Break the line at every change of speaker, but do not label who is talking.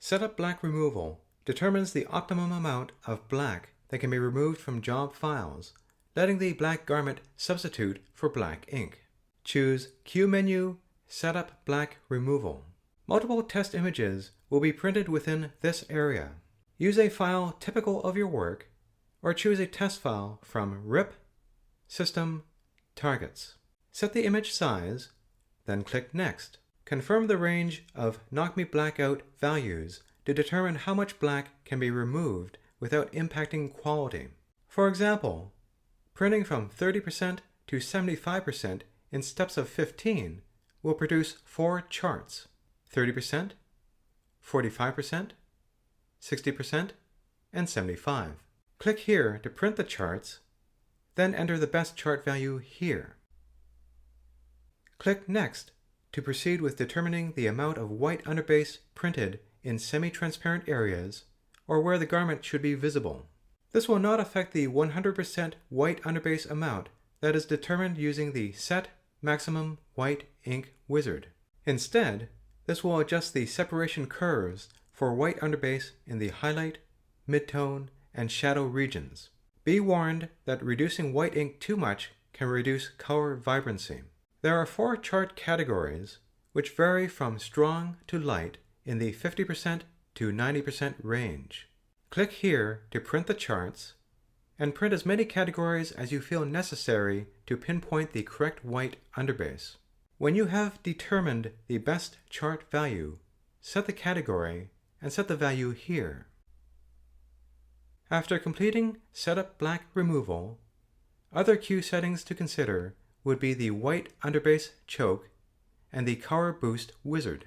Setup black removal determines the optimum amount of black that can be removed from job files, letting the black garment substitute for black ink. Choose Q menu, Setup Black Removal. Multiple test images will be printed within this area. Use a file typical of your work, or choose a test file from RIP, System, Targets. Set the image size, then click Next. Confirm the range of Knock Me Black Out values to determine how much black can be removed without impacting quality. For example, printing from 30% to 75% in steps of 15 will produce 4 charts: 30%, 45%, 60%, and 75%. Click here to print the charts, then enter the best chart value here. Click Next to proceed with determining the amount of white underbase printed in semi-transparent areas or where the garment should be visible. This will not affect the 100% white underbase amount that is determined using the Set Maximum White Ink wizard. Instead, this will adjust the separation curves for white underbase in the highlight, midtone, and shadow regions. Be warned that reducing white ink too much can reduce color vibrancy. There are 4 chart categories, which vary from strong to light in the 50% to 90% range. Click here to print the charts, and print as many categories as you feel necessary to pinpoint the correct white underbase. When you have determined the best chart value, set the category and set the value here. After completing Setup Black Removal, other Q settings to consider would be the White Underbase Choke and the Color Boost Wizard.